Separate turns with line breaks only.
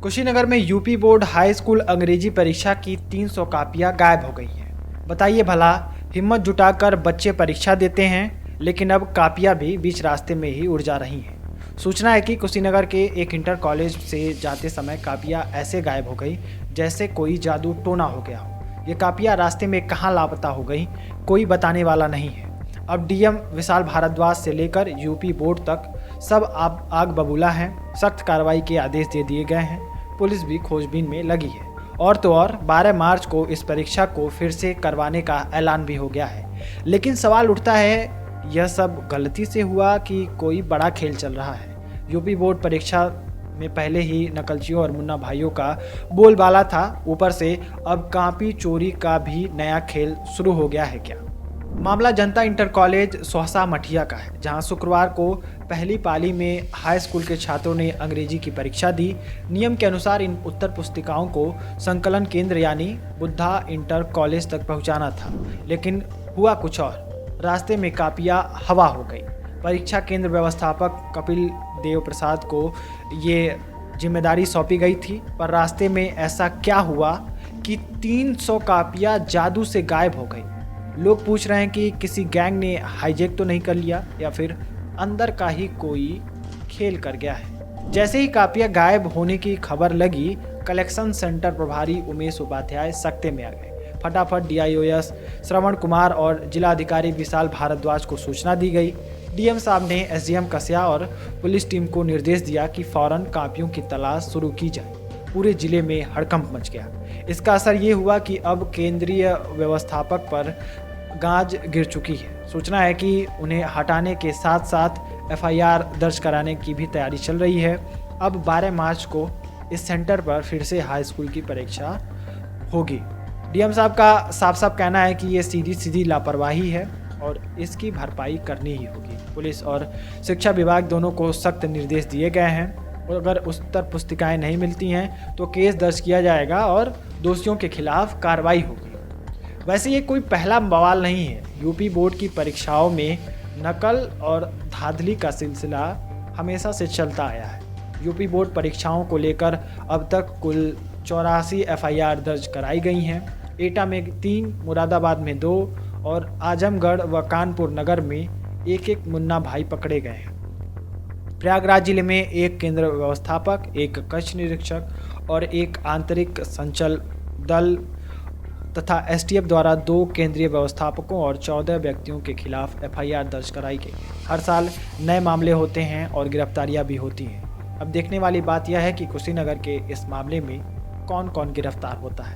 कुशीनगर में UP board high school अंग्रेजी परीक्षा की 300 कापियां गायब हो गई हैं। बताइए भला, हिम्मत जुटाकर बच्चे परीक्षा देते हैं, लेकिन अब कापियां भी बीच रास्ते में ही उड़ जा रही हैं। सूचना है कि कुशीनगर के एक इंटर कॉलेज से जाते समय कापियां ऐसे गायब हो गई जैसे कोई जादू टोना हो गया हो। ये कापियां रास्ते में कहाँ लापता हो गई, कोई बताने वाला नहीं है। अब डीएम विशाल भारद्वाज से लेकर यूपी बोर्ड तक सब आग बबूला हैं। सख्त कार्रवाई के आदेश दे दिए गए हैं। पुलिस भी खोजबीन में लगी है। और तो और 12 मार्च को इस परीक्षा को फिर से करवाने का ऐलान भी हो गया है। लेकिन सवाल उठता है, यह सब गलती से हुआ कि कोई बड़ा खेल चल रहा है? यूपी बोर्ड परीक्षा में पहले ही नकलचियों और मुन्ना भाइयों का बोलबाला था, ऊपर से अब कापी चोरी का भी नया खेल शुरू हो गया है क्या? मामला जनता इंटर कॉलेज सोहसा मठिया का है, जहां शुक्रवार को पहली पाली में हाई स्कूल के छात्रों ने अंग्रेजी की परीक्षा दी। नियम के अनुसार इन उत्तर पुस्तिकाओं को संकलन केंद्र यानी बुद्धा इंटर कॉलेज तक पहुंचाना था, लेकिन हुआ कुछ और। रास्ते में कापियां हवा हो गई। परीक्षा केंद्र व्यवस्थापक कपिल देव प्रसाद को ये जिम्मेदारी सौंपी गई थी, पर रास्ते में ऐसा क्या हुआ कि 300 कापियां जादू से गायब हो गई। लोग पूछ रहे हैं कि किसी गैंग ने हाईजैक तो नहीं कर लिया, या फिर अंदर का ही कोई खेल कर गया है। जैसे ही कापियां गायब होने की खबर लगी, कलेक्शन सेंटर प्रभारी उमेश उपाध्याय सख्ते में आ गए। फटाफट डीआईओएस श्रवण कुमार और जिलाधिकारी विशाल भारद्वाज को सूचना दी गई। डीएम साहब ने एसडीएम कस्या और पुलिस टीम को निर्देश दिया कि फौरन कापियों की तलाश शुरू की जाए। पूरे जिले में हड़कंप मच गया। इसका असर ये हुआ कि अब केंद्रीय व्यवस्थापक पर गाज गिर चुकी है। सूचना है कि उन्हें हटाने के साथ साथ एफआईआर दर्ज कराने की भी तैयारी चल रही है। अब 12 मार्च को इस सेंटर पर फिर से हाई स्कूल की परीक्षा होगी। डीएम साहब का साफ साफ कहना है कि ये सीधी सीधी लापरवाही है और इसकी भरपाई करनी ही होगी। पुलिस और शिक्षा विभाग दोनों को सख्त निर्देश दिए गए हैं, और अगर उत्तर पुस्तिकाएं नहीं मिलती हैं तो केस दर्ज किया जाएगा और दोषियों के खिलाफ कार्रवाई होगी। वैसे ये कोई पहला बवाल नहीं है। यूपी बोर्ड की परीक्षाओं में नकल और धांधली का सिलसिला हमेशा से चलता आया है। यूपी बोर्ड परीक्षाओं को लेकर अब तक कुल 84 एफआईआर दर्ज कराई गई हैं। एटा में 3, मुरादाबाद में 2 और आजमगढ़ व कानपुर नगर में एक मुन्ना भाई पकड़े गए हैं। प्रयागराज जिले में 1 केंद्र व्यवस्थापक, 1 कक्ष निरीक्षक और 1 आंतरिक संचल दल तथा एसटीएफ द्वारा 2 केंद्रीय व्यवस्थापकों और 14 व्यक्तियों के खिलाफ एफआईआर दर्ज कराई गई। हर साल नए मामले होते हैं और गिरफ्तारियां भी होती हैं। अब देखने वाली बात यह है कि कुशीनगर के इस मामले में कौन कौन गिरफ्तार होता है।